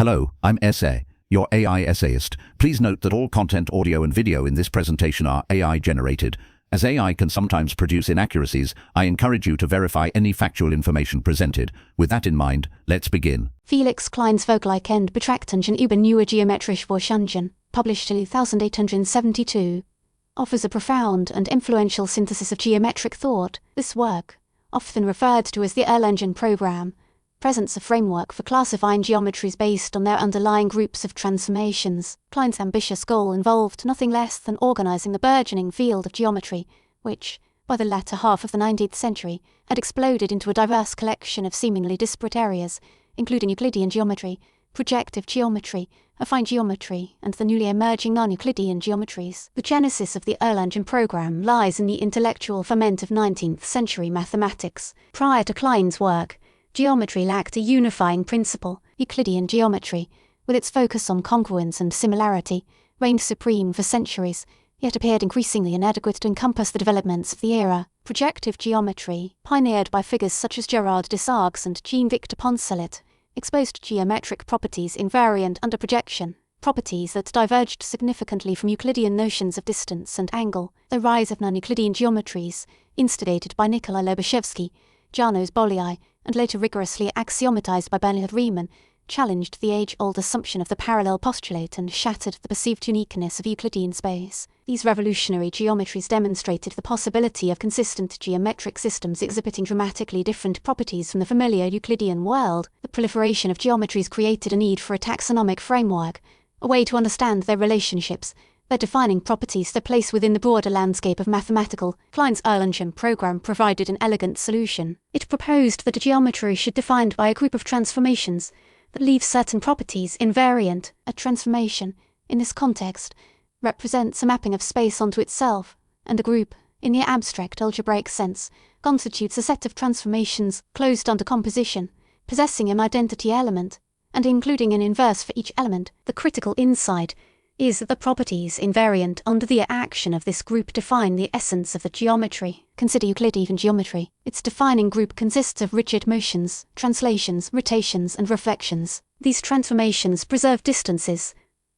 Hello, I'm Essay, your AI essayist. Please note that all content, audio and video in this presentation are AI generated. As AI can sometimes produce inaccuracies, I encourage you to verify any factual information presented. With that in mind, let's begin. Felix Klein's Vergleichende Betrachtungen über neuere geometrische Forschungen, published in 1872, offers a profound and influential synthesis of geometric thought. This work, often referred to as the Erlangen program, presents a framework for classifying geometries based on their underlying groups of transformations. Klein's ambitious goal involved nothing less than organizing the burgeoning field of geometry, which, by the latter half of the 19th century, had exploded into a diverse collection of seemingly disparate areas, including Euclidean geometry, projective geometry, affine geometry, and the newly emerging non-Euclidean geometries. The genesis of the Erlangen program lies in the intellectual ferment of 19th century mathematics. Prior to Klein's work, geometry lacked a unifying principle. Euclidean geometry, with its focus on congruence and similarity, reigned supreme for centuries, yet appeared increasingly inadequate to encompass the developments of the era. Projective geometry, pioneered by figures such as Gerard Desargues and Jean-Victor Poncelet, exposed geometric properties invariant under projection, properties that diverged significantly from Euclidean notions of distance and angle. The rise of non-Euclidean geometries, instigated by Nikolai Lobachevsky, Janos Bolyai, and later rigorously axiomatized by Bernhard Riemann, challenged the age-old assumption of the parallel postulate and shattered the perceived uniqueness of Euclidean space. These revolutionary geometries demonstrated the possibility of consistent geometric systems exhibiting dramatically different properties from the familiar Euclidean world. The proliferation of geometries created a need for a taxonomic framework, a way to understand their relationships, their defining properties, their place within the broader landscape of mathematical. Klein's Erlangen program provided an elegant solution. It proposed that a geometry should be defined by a group of transformations that leaves certain properties invariant. A transformation, in this context, represents a mapping of space onto itself, and a group, in the abstract algebraic sense, constitutes a set of transformations closed under composition, possessing an identity element, and including an inverse for each element. The critical insight is that the properties invariant under the action of this group define the essence of the geometry. Consider Euclidean geometry. Its defining group consists of rigid motions, translations, rotations, and reflections. These transformations preserve distances,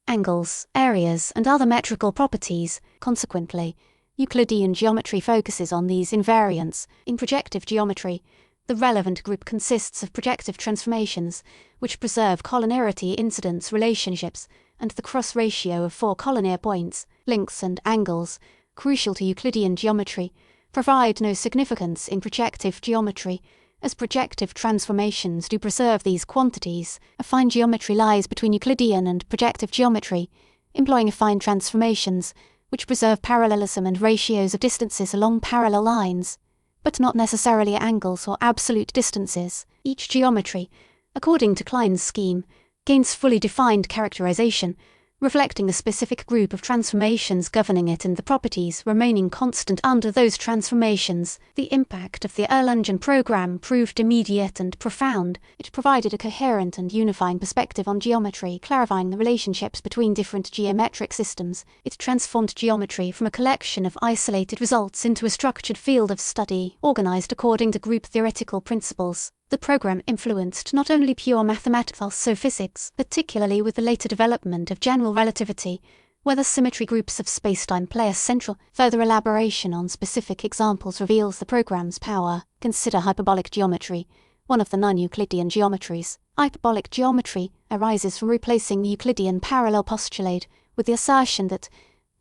angles, areas, and other metrical properties. Consequently, Euclidean geometry focuses on these invariants. In projective geometry, the relevant group consists of projective transformations, which preserve collinearity incidence relationships, and the cross ratio of four collinear points, links and angles, crucial to Euclidean geometry, provide no significance in projective geometry, as projective transformations do preserve these quantities. Affine geometry lies between Euclidean and projective geometry, employing affine transformations, which preserve parallelism and ratios of distances along parallel lines, but not necessarily angles or absolute distances. Each geometry, according to Klein's scheme, gains fully defined characterization, reflecting the specific group of transformations governing it and the properties remaining constant under those transformations. The impact of the Erlangen program proved immediate and profound. It provided a coherent and unifying perspective on geometry, clarifying the relationships between different geometric systems. It transformed geometry from a collection of isolated results into a structured field of study, organized according to group theoretical principles. The program influenced not only pure mathematics, also physics, particularly with the later development of general relativity, where the symmetry groups of spacetime play a central. Further elaboration on specific examples reveals the program's power. Consider hyperbolic geometry, one of the non-Euclidean geometries. Hyperbolic geometry arises from replacing the Euclidean parallel postulate with the assertion that,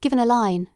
given a line,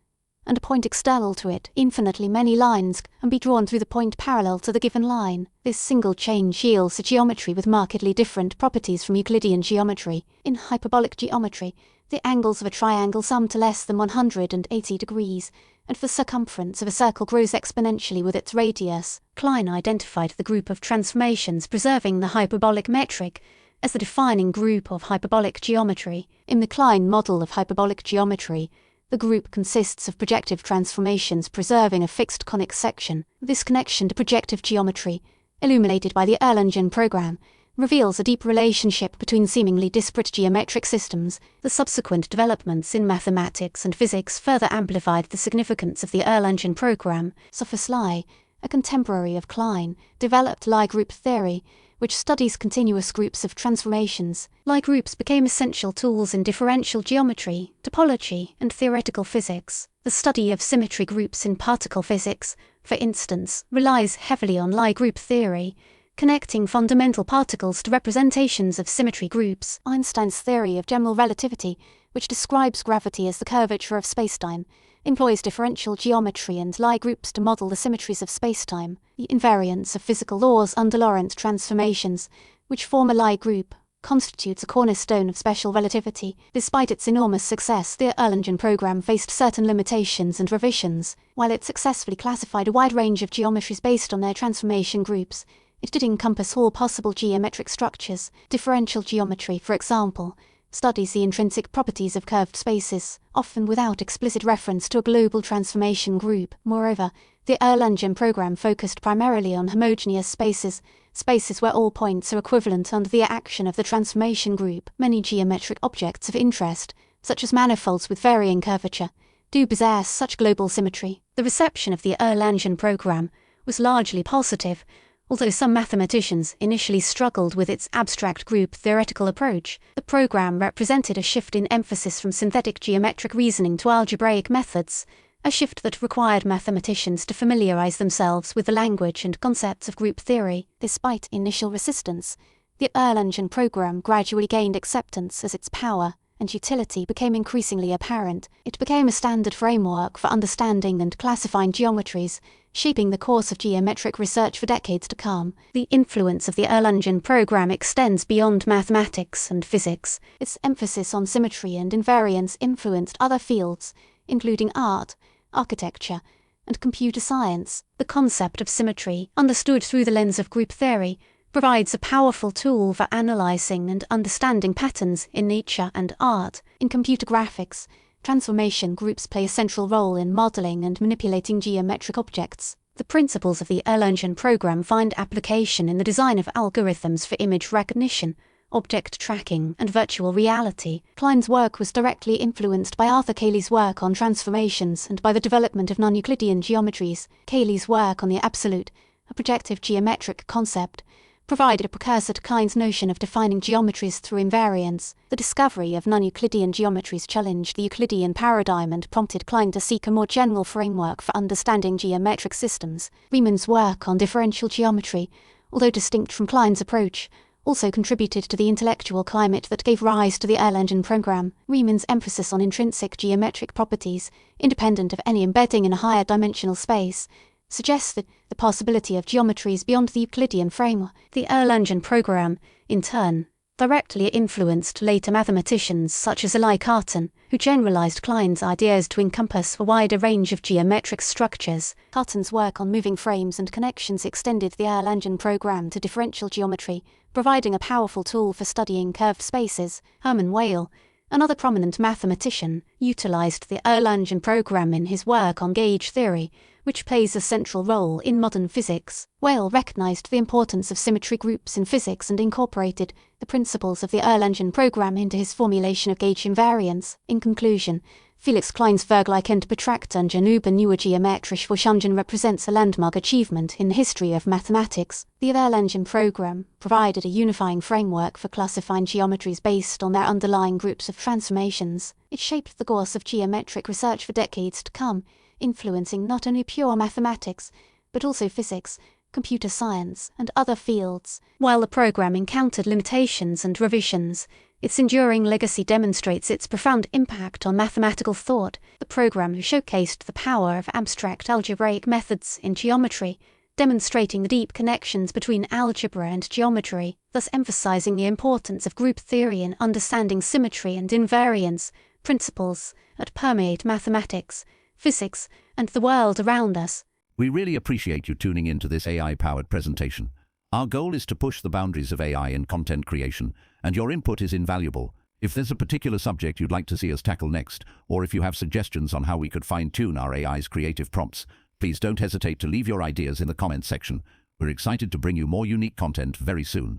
and a point external to it, infinitely many lines can be drawn through the point parallel to the given line. This single change yields a geometry with markedly different properties from Euclidean geometry. In hyperbolic geometry, the angles of a triangle sum to less than 180 degrees, and the circumference of a circle grows exponentially with its radius. Klein identified the group of transformations preserving the hyperbolic metric as the defining group of hyperbolic geometry. In the Klein model of hyperbolic geometry, the group consists of projective transformations preserving a fixed conic section. This connection to projective geometry, illuminated by the Erlangen program, reveals a deep relationship between seemingly disparate geometric systems. The subsequent developments in mathematics and physics further amplified the significance of the Erlangen program. Sophus Lie, a contemporary of Klein, developed Lie group theory, which studies continuous groups of transformations. Lie groups became essential tools in differential geometry, topology, and theoretical physics. The study of symmetry groups in particle physics, for instance, relies heavily on Lie group theory, connecting fundamental particles to representations of symmetry groups. Einstein's theory of general relativity, which describes gravity as the curvature of spacetime, employs differential geometry and Lie groups to model the symmetries of spacetime. The invariance of physical laws under Lorentz transformations, which form a Lie group, constitutes a cornerstone of special relativity. Despite its enormous success, the Erlangen program faced certain limitations and revisions. While it successfully classified a wide range of geometries based on their transformation groups, it did encompass all possible geometric structures. Differential geometry, for example, studies the intrinsic properties of curved spaces, often without explicit reference to a global transformation group. Moreover, the Erlangen program focused primarily on homogeneous spaces, spaces where all points are equivalent under the action of the transformation group. Many geometric objects of interest, such as manifolds with varying curvature, do possess such global symmetry. The reception of the Erlangen program was largely positive, although some mathematicians initially struggled with its abstract group theoretical approach. The program represented a shift in emphasis from synthetic geometric reasoning to algebraic methods, a shift that required mathematicians to familiarize themselves with the language and concepts of group theory. Despite initial resistance, the Erlangen program gradually gained acceptance as its power and utility became increasingly apparent. It became a standard framework for understanding and classifying geometries, shaping the course of geometric research for decades to come. The influence of the Erlangen program extends beyond mathematics and physics. Its emphasis on symmetry and invariance influenced other fields, including art, architecture, and computer science. The concept of symmetry, understood through the lens of group theory, provides a powerful tool for analyzing and understanding patterns in nature and art. In computer graphics, transformation groups play a central role in modeling and manipulating geometric objects. The principles of the Erlangen program find application in the design of algorithms for image recognition, object tracking, and virtual reality. Klein's work was directly influenced by Arthur Cayley's work on transformations and by the development of non-Euclidean geometries. Cayley's work on the absolute, a projective geometric concept, provided a precursor to Klein's notion of defining geometries through invariance. The discovery of non-Euclidean geometries challenged the Euclidean paradigm and prompted Klein to seek a more general framework for understanding geometric systems. Riemann's work on differential geometry, although distinct from Klein's approach, also contributed to the intellectual climate that gave rise to the Erlangen program. Riemann's emphasis on intrinsic geometric properties, independent of any embedding in a higher dimensional space, suggested the possibility of geometries beyond the Euclidean framework. The Erlangen program, in turn, directly influenced later mathematicians such as Eli Cartan, who generalized Klein's ideas to encompass a wider range of geometric structures. Cartan's work on moving frames and connections extended the Erlangen program to differential geometry, providing a powerful tool for studying curved spaces. Hermann Weyl, another prominent mathematician, utilized the Erlangen program in his work on gauge theory, which plays a central role in modern physics. Weyl recognized the importance of symmetry groups in physics and incorporated the principles of the Erlangen program into his formulation of gauge invariance. In conclusion, Felix Klein's Vergleichende Betrachtungen über neuere geometrische Forschungen represents a landmark achievement in the history of mathematics. The Erlangen program provided a unifying framework for classifying geometries based on their underlying groups of transformations. It shaped the course of geometric research for decades to come, influencing not only pure mathematics, but also physics, computer science, and other fields. While the program encountered limitations and revisions, its enduring legacy demonstrates its profound impact on mathematical thought. The program showcased the power of abstract algebraic methods in geometry, demonstrating the deep connections between algebra and geometry, thus emphasizing the importance of group theory in understanding symmetry and invariance, principles that permeate mathematics, physics, and the world around us. We really appreciate you tuning in to this AI-powered presentation. Our goal is to push the boundaries of AI in content creation, and your input is invaluable. If there's a particular subject you'd like to see us tackle next, or if you have suggestions on how we could fine-tune our AI's creative prompts, please don't hesitate to leave your ideas in the comments section. We're excited to bring you more unique content very soon.